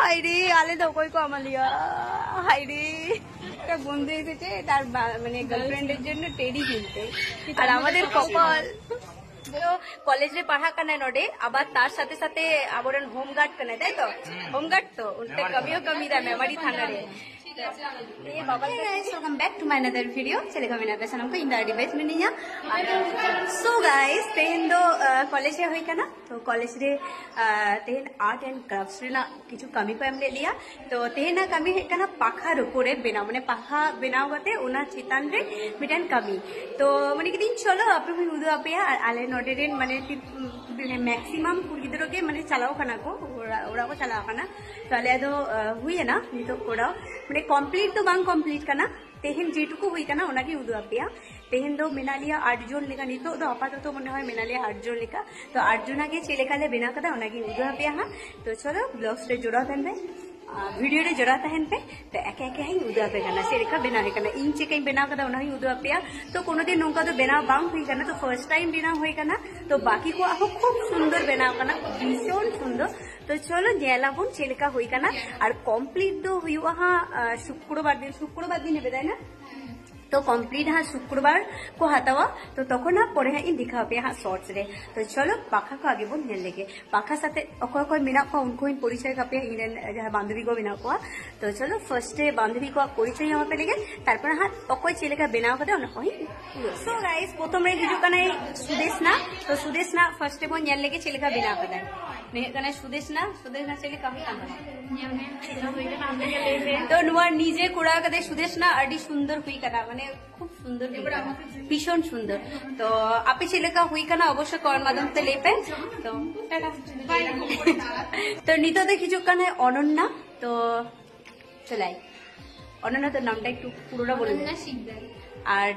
হাইরে আলে তো কই কো আমালিয়া হাইরে একটা বন্ধু এসেছে তার মানে গার্লফ্রেন্ডের জন্য টেডি কিনতে আর আমাদের কপাল तो कॉलेज में पढ़ा करना नोडे अब तार साथे साथे आबरन होमगार्ड करना ताई तो होमगार्ड तो उनते कमियो कमी दा मेमोरी थाना रे ये बाबा guys welcome back to my another video चले कमी ना बेसन हमको इंदा डिवाइस में नहीं सो गाइस तेन दो कॉलेज रे होई कना तो कॉलेज रे तेन आर्ट एंड क्राफ्ट्स रे ना किछु कमी को हम ले लिया तो तेन ना कमी है कना पाखार ऊपर बेना माने पाखा बेनाव करते ओना चितान रे मिटन कमी तो माने कि दिन चलो आपन उदु आपेया आले नोडेरेन माने मैक्सिमम कुड़ीगिद्रो के माने चलाओ खाना को ओरा को चलाओ खाना तो आले दो हुई है ना नितो कोड़ा माने कंप्लीट तो बांग कंप्लीट करना तेहन जेटुकु हुई करना ओना की उदु आपेया तेहन दो मेना लिया 8 जन लेका नितो दो आपाततो मने হয় मेना लिया 8 जन लेका तो 8 जना के चेले काले बिना कदा ओना की उदु आपेया हां तो चलो ब्लॉग्स रे जोड़ा तन वीडियो रे जोड़ा तहन पे तो एके एके ही उदु आपे करना से रेखा बिना है करना इन चे कहीं बिना कदा ओना ही उदु आपेया तो कोनो दिन नोका तो बिना बांग हुई करना तो फर्स्ट टाइम बिना होई करना तो बाकी को आहो खूब सुंदर बिना करना भीषण सुंदर तो चलो जेलाबुन चेलेका हुई करना और कंप्लीट तो हुई वहां शुक्रवार दिन है ना तो कंप्लीट हाँ शुक्रवार को हतावा तो तखन हाँ परे हाँ दिखा पे हाँ शॉर्ट्स रे तो चलो पाखा को आगे बोल नेल लेके पाखा साथे अकोय अकोय मेना को उनको इन परिचय कापे इन जहाँ बांधवी को बिना को तो चलो फर्स्ट बांधवी को परिचय यहाँ पे लेके तारपर हाँ अकोय चेले का बिना करते उनको ही सो गाइस प्रथम रे हिजु कना सुदेश ना फर्स्ट बोल नेल लेके चेले का बिना करते नहीं कना सुदेश ना चेले का तो नुआ निजे कुड़ा कदे सुदेश ना अडी सुंदर हुई कना माने खूब सुंदर भीषण सुंदर तो आपे चेले का हुई कना अवश्य कमेंट माध्यम से लेपे तो तो नितो देखी जो कना अनन्या तो चलाई अनन्या तो नामটা একটু পুরোটা বলে দে আর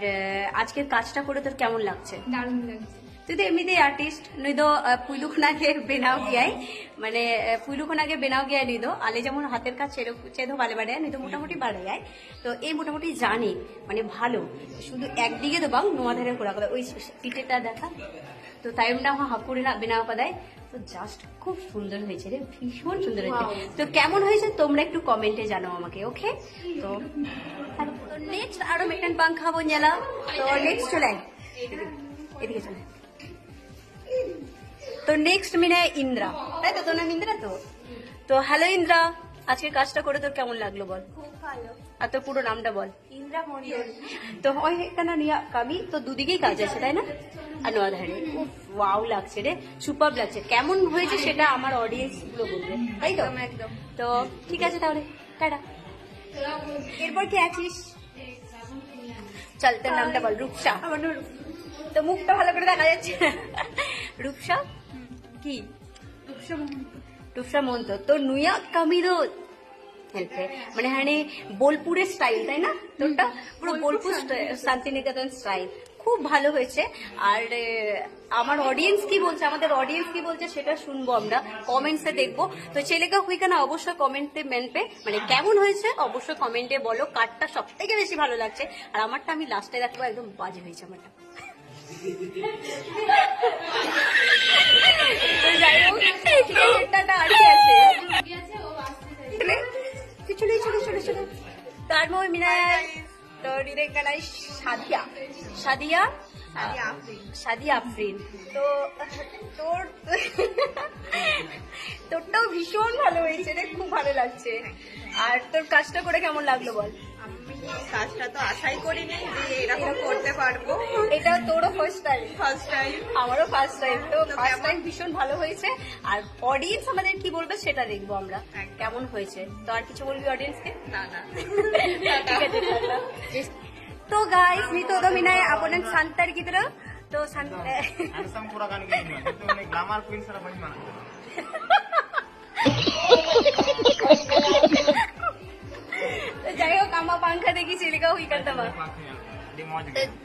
আজকের কাজটা করে তোর কেমন লাগছে দারুণ লাগছে তুই তো এমনিতে আর্টিস্ট নই তো পুইলুখনাকে বেনাও গিয়াই মানে পুইলুখনাকে বেনাও গিয়াই নই তো আলে যেমন হাতের কাজ চেধো বালে বাড়ে নই তো মোটামুটি বাড়ে যায় তো এই মোটামুটি জানি মানে ভালো শুধু একদিকে তো বাং নোয়া ধারে করা কথা ওই পিঠেটা দেখা তো টাইমটা হাকুরে না বেনাও কাদায় তো জাস্ট খুব সুন্দর হয়েছে রে ভীষণ সুন্দর হয়েছে তো কেমন হয়েছে তোমরা একটু কমেন্টে জানাও আমাকে ওকে তো নেক্সট আরো মেটন পাংখা বঞ্জালা তো নেক্সট চলে এদিকে চলে तो नेक्स्ट मिने इंद्रा তাই তো তোর নাম ইন্দ্রা তো হ্যালো ইন্দ্রা আজকে কাজটা করে তোর কেমন লাগলো বল খুব ভালো আর তোর পুরো নামটা বল ইন্দ্রা মন্ডল তো হয় এখানে নিয়া কামি তো দুদিকেই কাজ আছে তাই না আর নোয়া ধারে ওয়াও লাগছে রে সুপার লাগছে কেমন হয়েছে সেটা আমার অডিয়েন্স গুলো বলবে তাই তো একদম তো ঠিক আছে তাহলে টাটা এরপর কি আছিস চল তোর নামটা বল রূপসা আমার তো মুখটা ভালো করে দেখা যাচ্ছে রূপসা কি রূপসা মন্ত তো নুয়া কামিরো হেল্পে মানে হানে বোলপুরের স্টাইল তাই না তোরটা পুরো বোলপুর শান্তিনিকেতন স্টাইল খুব ভালো হয়েছে আর আমার অডিয়েন্স কি বলছে আমাদের অডিয়েন্স কি বলছে সেটা শুনবো আমরা কমেন্টসে দেখবো তো ছেলেকা হুই কেনা অবশ্যই কমেন্টে মেনপে মানে কেমন হয়েছে অবশ্যই কমেন্টে বলো কারটা সব থেকে বেশি ভালো লাগছে আর আমারটা আমি লাস্টে দেখবো একদম বাজে হয়েছে আমারটা তার মধ্যে মিনায় তো ডিরেক্ট গালাই সাদিয়া আফরিন তো তোরটাও ভীষণ ভালো হয়েছে রে খুব ভালো লাগছে আর তোর কাজটা করে কেমন লাগলো বল কাজটা তো আশাই করিনি যে এরকম করতে পারবো এটা তোরও ফার্স্ট টাইম আমারও ফার্স্ট টাইম তো ফার্স্ট টাইম ভীষণ ভালো হয়েছে আর অডিয়েন্স আমাদের কি বলবে সেটা দেখবো আমরা কেমন হয়েছে তো আর কিছু বলবি অডিয়েন্সকে না ঠিক আছে तो गाइस नितो तो मिनाय आपन संतर की तरह तो संतर पूरा गान की तो ग्लैमर क्वीन सर बनी माना तो जायो कामा पंखा देखी चिलिका हुई करता बा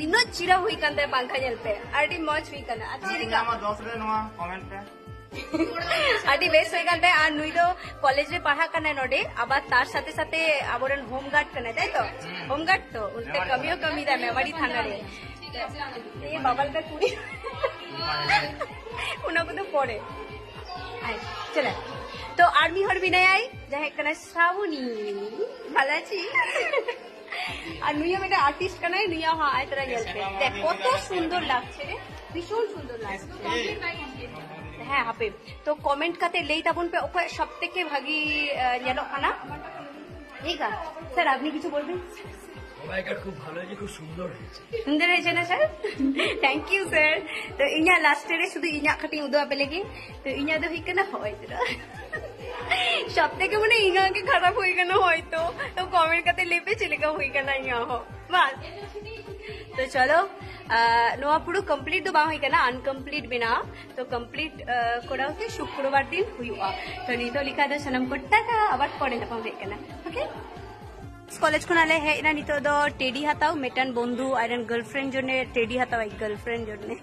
दिनो चिरा हुई करता पंखा जलते आडी मौज हुई करना चिलिका मा दोसरे नवा कमेंट पे आडी बेस हुई करता आ नुई तो कॉलेज रे पढ़ा करना नोडे अब तार साथे साथे आबरन होम गार्ड करना ताई तो होम गार्ड तो उनते कमियो कमी दा मेमोरी थाना रे ये बाबल का कुड़ी उनको तो पड़े चला तो তো আর্মি হর বিনায় যাই কানা শ্রাবণী ভালো আছি আর নুইয়া মেয়েটা আর্টিস্ট কানাই নুইয়া হ্যাঁ আয় তোরা গেলতে দেখ কত সুন্দর লাগছে রে ভীষণ সুন্দর লাগছে হ্যাঁ হাপে তো কমেন্ট কাতে লেই তাবন পে ওকে সব থেকে ভাগি যেন খানা ঠিক আছে স্যার আপনি কিছু বলবেন খুব ভালো হয়েছে, খুব সুন্দর হয়েছে। সুন্দর হয়েছে না স্যার? Thank you sir. তো ইᱧᱟᱹᱜ লাস্টে রে শুধু ইᱧᱟᱹᱜ খাটি উদু আপে লেগে তো ইᱧᱟᱹᱜ ᱫᱚ ᱦᱩᱭ ᱠᱟᱱᱟ হয়তো সব থেকে মানে ইঙাকে খারাপ হয়ে গেল হয়তো তো কমেন্ট কাতে লেপে চলে গা হয়ে গেল ইঙা হো বাস তো চলো নোয়া পুরো কমপ্লিট তো বাং হয়ে গেল আনকমপ্লিট বিনা তো কমপ্লিট করা হতে শুক্রবার দিন হুইয়া তো নিতো লিখা দো সনম को টাটা আবার পরে না হয়ে গেল ওকে कॉलेज को नाले है ना नितो दो टेडी हाताओ मेटन बंधु आयरन गर्लफ्रेंड जोने टेडी हाताओ एक गर्लफ्रेंड जोने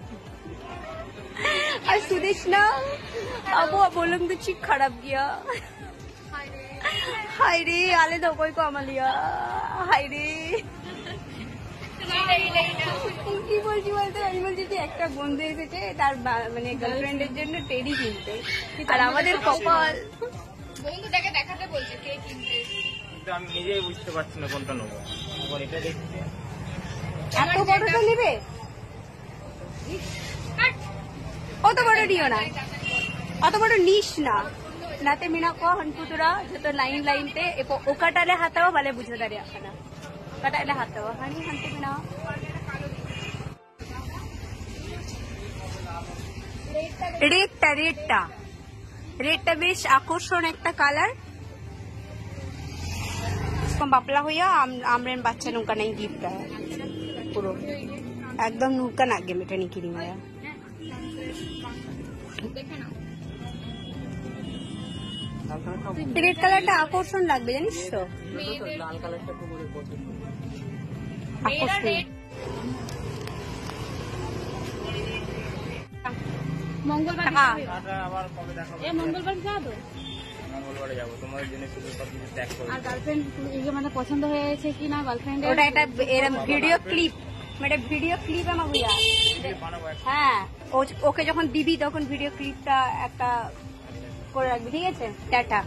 और सुदेश ना अब बोलूं तो चिक खराब गया हाय रे आले दो कोई को अमलिया हाय रे কি বলছি বলতে আমি বলছি যে একটা বন্ধু এসেছে তার মানে গার্লফ্রেন্ডের জন্য টেডি কিনতে আর আমাদের কপাল বন্ধুটাকে দেখাতে বলছে কে কিনতে আমি নিজেই বুঝতে পারছি না কোনটা নেবো এটা দেখছি এত বড়টা নেবে অত বড় নিও না অত বড় নিস না নাতে মিনা को हनपुतुरा जो लाइन लाइन ते ओकाटाले हातावा वाले बुझो दारिया खाना काटाले हातावा हानी हनते मिना रेडटा बेश আকর্ষণ একটা কালার बापला हुआ आमरेन बच्चा नौका नहीं गिफ्ट है पुरो एकदम नौका ना गे मेटा नहीं किरी माया रेड कलरটা আকর্ষণ লাগবে জানিস তো লাল কালারটা খুব পছন্দ মঙ্গলবার আবার কবে দেখাবো এ মঙ্গলবার যাবো মঙ্গলবারে যাবো তোমার জন্য শুধু সব কিছু ত্যাগ করবো আর গার্লফ্রেন্ড মানে পছন্দ হয়েছে কি না গার্লফ্রেন্ড ওটা একটা এরকম ভিডিও ক্লিপ মানে ভিডিও ক্লিপ আমার বুঝা হ্যাঁ ওকে যখন দিবি তখন ভিডিও ক্লিপটা একটা করে রাখবি ঠিক আছে টাটা